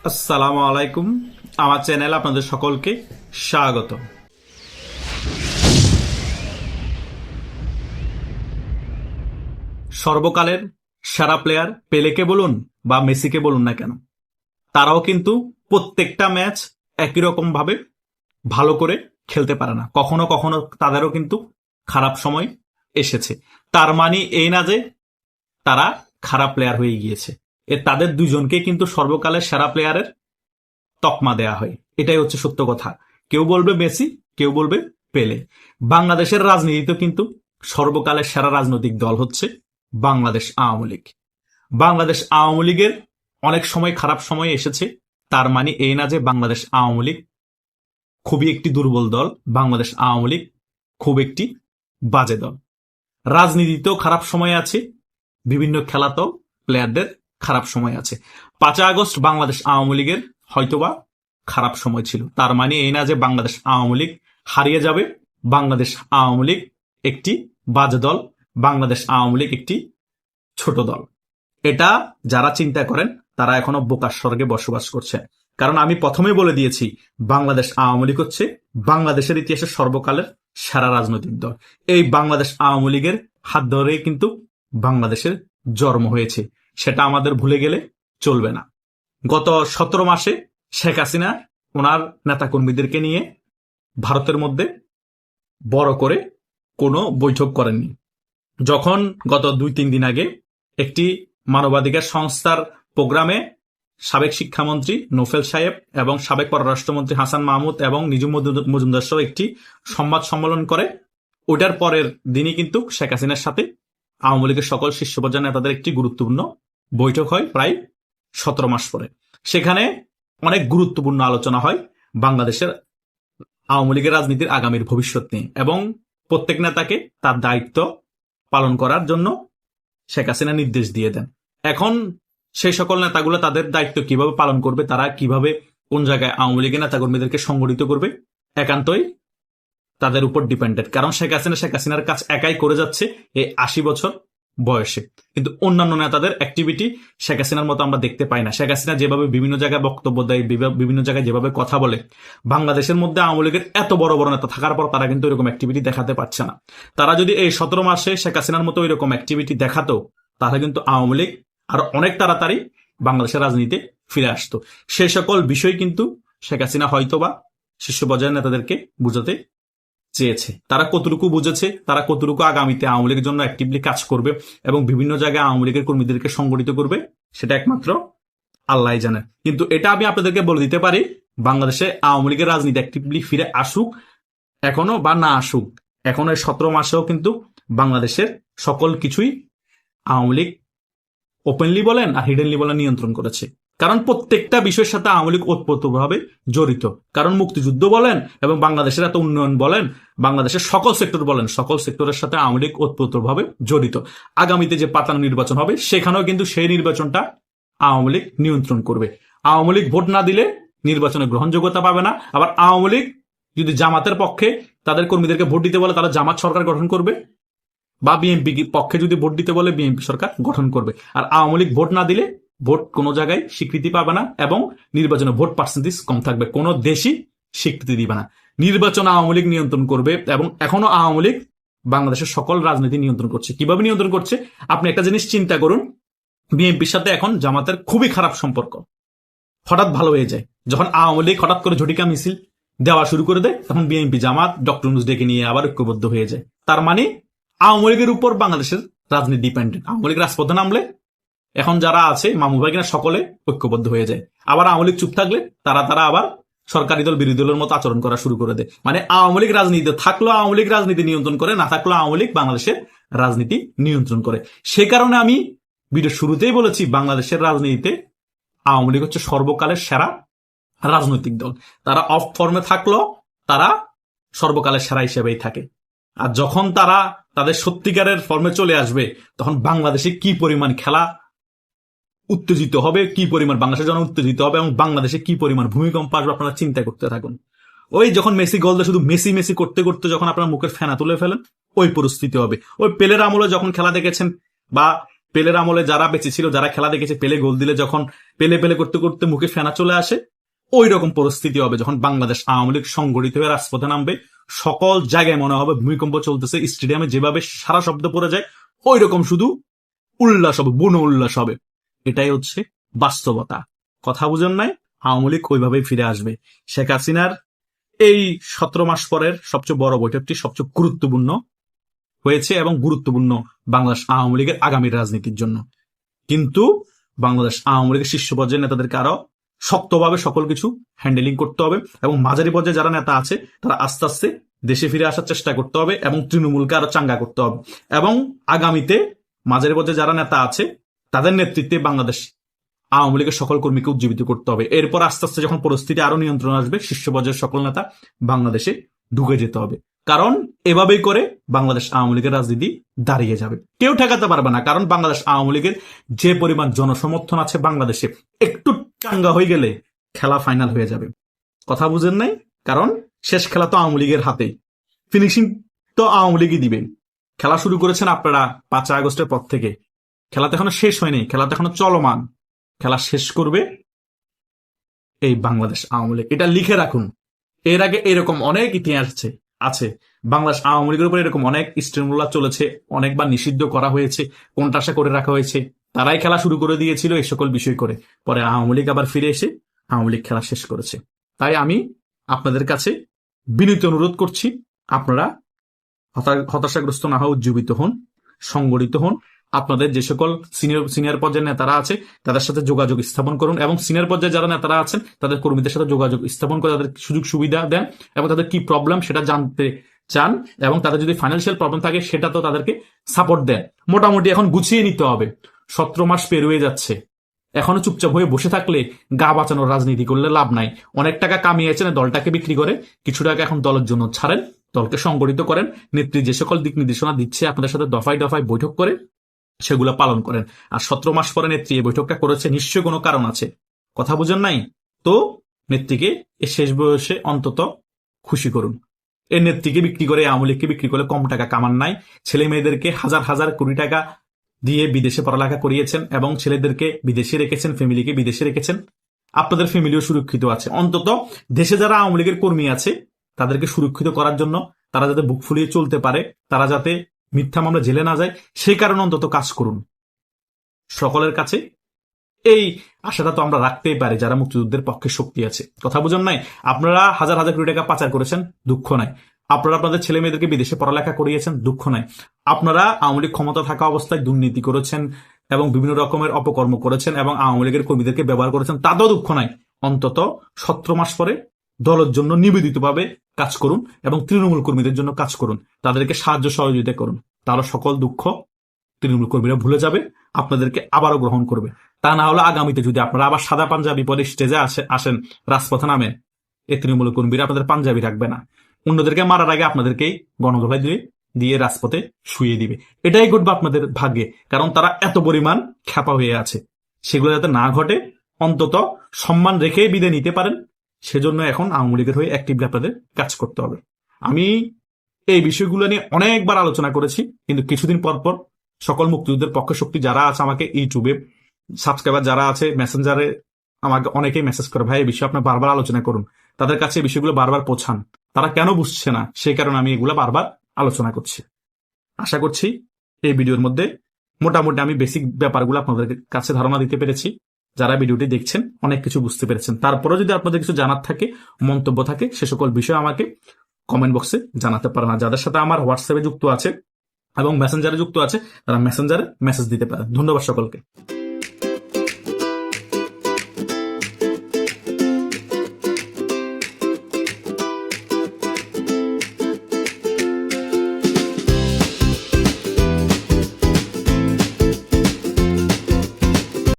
আসসালামু আলাইকুম। আমার চ্যানেল আপনাদের সকলকে স্বাগত। সর্বকালের সেরা প্লেয়ার পেলেকে বলুন বা মেসিকে বলুন না কেন, তারাও কিন্তু প্রত্যেকটা ম্যাচ একই রকম ভাবে ভালো করে খেলতে পারে না। কখনো কখনো তাদেরও কিন্তু খারাপ সময় এসেছে। তার মানে এই না যে তারা খারাপ প্লেয়ার হয়ে গিয়েছে। তাদের দুজনকে কিন্তু সর্বকালের সেরা প্লেয়ারের তকমা দেয়া হয়। এটাই হচ্ছে সত্য কথা। কেউ বলবে মেসি, কেউ বলবে পেলে। বাংলাদেশের রাজনীতিতে কিন্তু সর্বকালের সেরা রাজনৈতিক দল হচ্ছে বাংলাদেশ আওয়ামী লীগ। বাংলাদেশ আওয়ামী লীগের অনেক সময় খারাপ সময় এসেছে। তার মানে এই না যে বাংলাদেশ আওয়ামী লীগ খুবই একটি দুর্বল দল। বাংলাদেশ আওয়ামী লীগ খুব একটি বাজে দল। রাজনীতিতেও খারাপ সময় আছে, বিভিন্ন খেলাতেও প্লেয়ারদের খারাপ সময় আছে। 5 আগস্ট বাংলাদেশ আওয়ামী লীগের হয়তোবা খারাপ সময় ছিল। তার মানে এই না যে বাংলাদেশ আওয়ামী লীগ হারিয়ে যাবে। বাংলাদেশ আওয়ামী লীগ একটি বাজে দল, বাংলাদেশ আওয়ামী লীগ একটি ছোট দল। এটা যারা চিন্তা করেন তারা এখনো বোকার স্বর্গে বসবাস করছে। কারণ আমি প্রথমেই বলে দিয়েছি, বাংলাদেশ আওয়ামী লীগ হচ্ছে বাংলাদেশের ইতিহাসে সর্বকালের সেরা রাজনৈতিক দল। এই বাংলাদেশ আওয়ামী লীগের হাত ধরেই কিন্তু বাংলাদেশের জন্ম হয়েছে। সেটা আমাদের ভুলে গেলে চলবে না। গত 17 মাসে শেখ হাসিনা ওনার নেতাকর্মীদেরকে নিয়ে ভারতের মধ্যে বড় করে কোনো বৈঠক করেননি। যখন গত 2-3 দিন আগে একটি মানবাধিকার সংস্থার প্রোগ্রামে সাবেক শিক্ষামন্ত্রী নোফেল সাহেব এবং সাবেক পররাষ্ট্রমন্ত্রী হাসান মাহমুদ এবং নিজুম মজুমদার সহ একটি সংবাদ সম্মেলন করে, ওটার পরের দিনই কিন্তু শেখ হাসিনার সাথে আওয়ামী লীগের সকল শীর্ষ পর্যায়ের নেতাদের একটি গুরুত্বপূর্ণ বৈঠক হয় প্রায় 17 মাস পরে। সেখানে অনেক গুরুত্বপূর্ণ আলোচনা হয় বাংলাদেশের আওয়ামী লীগের রাজনীতির আগামীর ভবিষ্যৎ নিয়ে, এবং প্রত্যেক নেতাকে তার দায়িত্ব পালন করার জন্য শেখ হাসিনা নির্দেশ দিয়ে দেন। এখন সেই সকল নেতাগুলো তাদের দায়িত্ব কিভাবে পালন করবে, তারা কিভাবে কোন জায়গায় আওয়ামী লীগের নেতাকর্মীদেরকে সংগঠিত করবে, একান্তই তাদের উপর ডিপেন্ডেন্ট। কারণ শেখ হাসিনার কাজ একাই করে যাচ্ছে এই 80 বছর বয়সে। কিন্তু অন্যান্য নেতাদের অ্যাক্টিভিটি শেখ হাসিনার মতো আমরা দেখতে পাই না। শেখ হাসিনা যেভাবে বিভিন্ন জায়গায় বক্তব্য দেয়, বিভিন্ন জায়গায় যেভাবে কথা বলে, বাংলাদেশের মধ্যে আওয়ামী লীগের এত বড় বড় নেতা থাকার পর তারা কিন্তু এরকম অ্যাক্টিভিটি দেখাতে পারছে না। তারা যদি এই 17 মাসে শেখ হাসিনার মতো এরকম অ্যাক্টিভিটি দেখাতো, তাহলে কিন্তু আওয়ামী লীগ আর অনেক তাড়াতাড়ি বাংলাদেশের রাজনীতিতে ফিরে আসতো। সেই সকল বিষয় কিন্তু শেখ হাসিনা হয়তোবা শীর্ষ পর্যায়ের নেতাদেরকে বুঝাতে চেয়েছে। তারা কতটুকু বুঝেছে, তারা কতটুকু আগামীতে আওয়ামী লীগের জন্য অ্যাক্টিভলি কাজ করবে এবং বিভিন্ন জায়গায় আওয়ামী লীগের কর্মীদেরকে সংগঠিত করবে, সেটা একমাত্র আল্লাহ জানেন। কিন্তু এটা আমি আপনাদেরকে বলে দিতে পারি, বাংলাদেশে আওয়ামী লীগের রাজনীতি অ্যাক্টিভলি ফিরে আসুক এখনো বা না আসুক, এখনো 17 মাসেও কিন্তু বাংলাদেশের সকল কিছুই আওয়ামী লীগ ওপেনলি বলেন আর হিডেনলি বলেন নিয়ন্ত্রণ করেছে। কারণ প্রত্যেকটা বিষয়ের সাথে আওয়ামী লীগ ওতপ্রোতভাবে জড়িত। কারণ মুক্তিযুদ্ধ বলেন এবং বাংলাদেশের এত উন্নয়ন বলেন, বাংলাদেশের সকল সেক্টর বলেন, সকল সেক্টরের সাথে আওয়ামী লীগ ওতপ্রোতভাবে জড়িত। আগামীতে যে পাতানো নির্বাচন হবে, সেখানেও কিন্তু সেই নির্বাচনটা আওয়ামী লীগ নিয়ন্ত্রণ করবে। আওয়ামী লীগ ভোট না দিলে নির্বাচনে গ্রহণযোগ্যতা পাবে না। আবার আওয়ামী লীগ যদি জামাতের পক্ষে তাদের কর্মীদেরকে ভোট দিতে বলে, তারা জামাত সরকার গঠন করবে, বা বিএনপি পক্ষে যদি ভোট দিতে বলে বিএনপি সরকার গঠন করবে। আর আওয়ামী লীগ ভোট না দিলে ভোট কোনো জায়গায় স্বীকৃতি পাবে না এবং নির্বাচনে ভোট পার্সেন্টেজ কম থাকবে, কোনো দেশই স্বীকৃতি দিবে না। নির্বাচন আওয়ামী লীগ নিয়ন্ত্রণ করবে এবং এখনো আওয়ামী লীগ বাংলাদেশের সকল রাজনীতি নিয়ন্ত্রণ করছে। কিভাবে নিয়ন্ত্রণ করছে আপনি একটা জিনিস চিন্তা করুন। বিএনপির সাথে এখন জামাতের খুবই খারাপ সম্পর্ক, হঠাৎ ভালো হয়ে যায়। যখন আওয়ামী লীগ হঠাৎ করে ঝটিকা মিছিল দেওয়া শুরু করে দেয়, তখন বিএনপি জামাত ডক্টর ইউনূস ডেকে নিয়ে আবার ঐক্যবদ্ধ হয়ে যায়। তার মানে আওয়ামী লীগের উপর বাংলাদেশের রাজনীতি ডিপেন্ডেন্ট। আওয়ামী লীগ রাজপথে নামলে এখন যারা আছে মামু ভাই কিনা সকলে ঐক্যবদ্ধ হয়ে যায়। আবার আওয়ামী লীগ চুপ থাকলে তারা আবার সরকারি দল বিরোধী দলের মতো আচরণ করা শুরু করে দেয়। মানে আওয়ামী লীগ রাজনীতিতে থাকলেও আওয়ামী লীগ রাজনীতি নিয়ন্ত্রণ করে, না থাকলেও আওয়ামী লীগ বাংলাদেশের রাজনীতি নিয়ন্ত্রণ করে। সে কারণে আমি ভিডিও শুরুতেই বলেছি, বাংলাদেশের রাজনীতিতে আওয়ামী লীগ হচ্ছে সর্বকালের সেরা রাজনৈতিক দল। তারা অফ ফর্মে থাকলেও তারা সর্বকালের সেরা হিসেবেই থাকে। আর যখন তারা তাদের সত্যিকারের ফর্মে চলে আসবে, তখন বাংলাদেশে কি পরিমাণ খেলা উত্তেজিত হবে, কি পরিমাণ বাংলাদেশের জন্য উত্তেজিত হবে এবং বাংলাদেশে কি পরিমাণ ভূমিকম্প আসবে আপনারা চিন্তা করতে থাকুন। ওই যখন মেসি গোল দিয়ে শুধু মেসি মেসি করতে করতে যখন আপনারা মুখের ফেনা তুলে ফেলেন, ওই পরিস্থিতি হবে। ওই পেলের আমলে যখন খেলা দেখেছেন বা পেলের আমলে যারা বেঁচে ছিল, যারা খেলা দেখেছে, পেলে গোল দিলে যখন পেলে পেলে করতে করতে মুখে ফেনা চলে আসে, ওই রকম পরিস্থিতি হবে যখন বাংলাদেশ আওয়ামী লীগ সংগঠিত হয়ে রাজপথে নামবে। সকল জায়গায় মনে হবে ভূমিকম্প চলতেছে, স্টেডিয়ামে যেভাবে সারা শব্দ পড়ে যায় ওই রকম শুধু উল্লাস হবে, বুনো উল্লাস হবে। এটাই হচ্ছে বাস্তবতা। কথা বুঝেন নাই? আওয়ামী লীগ ওইভাবেই ফিরে আসবে। শেখ হাসিনার এই 17 মাস পরের সবচেয়ে বড় বৈঠকটি সবচেয়ে গুরুত্বপূর্ণ হয়েছে এবং গুরুত্বপূর্ণ বাংলাদেশ আওয়ামী লীগের আগামীর রাজনীতির জন্য। কিন্তু বাংলাদেশ আওয়ামী লীগের শীর্ষ পর্যায়ের নেতাদেরকে আরো শক্তভাবে সকল কিছু হ্যান্ডেলিং করতে হবে এবং মাঝারি পর্যায়ে যারা নেতা আছে তারা আস্তে আস্তে দেশে ফিরে আসার চেষ্টা করতে হবে এবং তৃণমূলকে আরো চাঙ্গা করতে হবে এবং আগামীতে মাঝারি পর্যায়ে যারা নেতা আছে তাদের নেতৃত্বে বাংলাদেশ আওয়ামী লীগের সকল কর্মীকে উজ্জীবিত করতে হবে। এরপর আস্তে আস্তে যখন পরিস্থিতি আরো নিয়ন্ত্রণ আসবে, শীর্ষ পর্যায়ের সকল নেতা বাংলাদেশে ঢুকে যেতে হবে। কারণ এভাবেই করে বাংলাদেশ আওয়ামী লীগের রাজনীতি দাঁড়িয়ে যাবে, কেউ ঠেকাতে পারবে না। কারণ বাংলাদেশ আওয়ামী লীগের যে পরিমাণ জনসমর্থন আছে বাংলাদেশে, একটু চাঙ্গা হয়ে গেলে খেলা ফাইনাল হয়ে যাবে। কথা বুঝেন নাই? কারণ শেষ খেলা তো আওয়ামী লীগের হাতেই, ফিনিশিং তো আওয়ামী লীগই দিবে। খেলা শুরু করেছেন আপনারা 5 আগস্টের পর থেকে, খেলা তো এখনো শেষ হয়নি, খেলা তো এখনো চলমান। খেলা শেষ করবে এই বাংলাদেশ আওয়ামী লীগ, এটা লিখে রাখুন। এর আগে এরকম অনেক ইতিহাস আছে। বাংলাদেশ আওয়ামী লীগের উপর এরকম অনেক স্টিমুলার চলেছে, অনেকবার নিষিদ্ধ করা হয়েছে, কোণঠাসা করে রাখা হয়েছে। তারাই খেলা শুরু করে দিয়েছিল এই সকল বিষয় করে, পরে আওয়ামী লীগ আবার ফিরে এসে আওয়ামী লীগ খেলা শেষ করেছে। তাই আমি আপনাদের কাছে বিনীত অনুরোধ করছি, আপনারা হতাশাগ্রস্ত না হয়ে উজ্জীবিত হন, সংগঠিত হন। আপনাদের যে সকল সিনিয়র পর্যায়ের নেতারা আছে তাদের সাথে যোগাযোগ স্থাপন করুন এবং সিনিয়র পর্যায়ে যারা নেতারা আছেন তাদের কর্মীদের সাথে যোগাযোগ স্থাপন করে তাদের সুযোগ সুবিধা দেন এবং তাদের কি প্রবলেম সেটা জানতে চান এবং তাদের যদি ফাইন্যান্সিয়াল প্রবলেম থাকে সেটা তো তাদেরকে সাপোর্ট দেন। মোটামুটি এখন গুছিয়ে নিতে হবে। 17 মাস পেরিয়ে যাচ্ছে, এখনো চুপচাপ হয়ে বসে থাকলে গা বাঁচানোর রাজনীতি করলে লাভ নাই। অনেক টাকা কামিয়েছেন, দলটাকে বিক্রি করে কিছু টাকা এখন দলের জন্য ছাড়েন, দলকে সংগঠিত করেন। নেত্রী যে সকল দিক নির্দেশনা দিচ্ছে আপনাদের সাথে দফায় দফায় বৈঠক করে সেগুলো পালন করেন। আর 17 মাস পরে নেত্রী এই বৈঠকটা করেছে, নিশ্চয়ই কোনো কারণ আছে। কথা বুঝেন নাই? তো নেত্রীকে এই শেষ বয়সে অন্তত খুশি করুন। এই নেত্রীকে বিক্রি করে, আওয়ামী লীগকে বিক্রি করে কম টাকা কামান নাই। ছেলে মেয়েদেরকে হাজার হাজার কোটি টাকা দিয়ে বিদেশে পড়ালেখা করিয়েছেন এবং ছেলেদেরকে বিদেশে রেখেছেন, ফ্যামিলিকে বিদেশে রেখেছেন। আপনাদের ফ্যামিলিও সুরক্ষিত আছে। অন্তত দেশে যারা আওয়ামী লীগের কর্মী আছে তাদেরকে সুরক্ষিত করার জন্য, তারা যাতে বুক ফুলিয়ে চলতে পারে, তারা যাতে মিথ্যা মামলা জেলে না যায়, সেই কারণে অন্তত কাজ করুন। সকলের কাছে এই আশাটা তো আমরা রাখতেই পারি যারা মুক্তিযুদ্ধের পক্ষে শক্তি আছে। কথা বুঝেন নাই? আপনারা হাজার হাজার কোটি টাকা পাচার করেছেন, দুঃখ নাই। আপনারা আপনাদের ছেলে মেয়েদেরকে বিদেশে পড়ালেখা করিয়েছেন, দুঃখ নাই। আপনারা আওয়ামী লীগ ক্ষমতা থাকা অবস্থায় দুর্নীতি করেছেন এবং বিভিন্ন রকমের অপকর্ম করেছেন এবং আওয়ামী লীগের কর্মীদেরকে ব্যবহার করেছেন, তাতেও দুঃখ নাই। অন্তত 17 মাস পরে দলের জন্য নিবেদিতভাবে কাজ করুন এবং তৃণমূল কর্মীদের জন্য কাজ করুন, তাদেরকে সাহায্য সহযোগিতা করুন। তারা সকল দুঃখ তৃণমূল কর্মীরা ভুলে যাবে, আপনাদেরকে আবারও গ্রহণ করবে। তা না হলে আগামীতে যদি আপনারা আবার সাদা পাঞ্জাবি পরে স্টেজে আসেন, রাজপথে নামেন, এই তৃণমূল কর্মীরা আপনাদের পাঞ্জাবি রাখবে না, অন্যদেরকে মারার আগে আপনাদেরকেই গণধোলাই দিয়ে রাজপথে শুয়ে দিবে। এটাই ঘটবে আপনাদের ভাগ্যে, কারণ তারা এত পরিমাণ খ্যাপা হয়ে আছে। সেগুলো যাতে না ঘটে, অন্তত সম্মান রেখে বিদায় নিতে পারেন, সেজন্য এখন আওয়ামী লীগের হয়ে অ্যাক্টিভলি আপনাদের কাজ করতে হবে। আমি এই বিষয়গুলো নিয়ে অনেকবার আলোচনা করেছি, কিন্তু কিছুদিন পর পর সকল মুক্তিযুদ্ধের পক্ষ শক্তি যারা আছে, আমাকে ইউটিউবে সাবস্ক্রাইবার যারা আছে, মেসেঞ্জারে আমাকে অনেকেই মেসেজ করে, ভাই এই বিষয়ে আপনি বারবার আলোচনা করুন, তাদের কাছে এই বিষয়গুলো বারবার পৌঁছান, তারা কেন বুঝছে না, সেই কারণে আমি এগুলো বারবার আলোচনা করছি। আশা করছি এই ভিডিওর মধ্যে মোটামুটি আমি বেসিক ব্যাপারগুলো আপনাদের কাছে ধারণা দিতে পেরেছি। যারা ভিডিওটি দেখছেন অনেক কিছু বুঝতে পেরেছেন। তারপরে যদি আপনাদের কিছু জানার থাকে, মন্তব্য থাকে, সে সকল বিষয় আমাকে কমেন্ট বক্সে জানাতে পারেন। আর যাদের সাথে আমার হোয়াটসঅ্যাপে যুক্ত আছে এবং মেসেঞ্জারে যুক্ত আছে, তারা মেসেঞ্জারে মেসেজ দিতে পারেন। ধন্যবাদ সকলকে।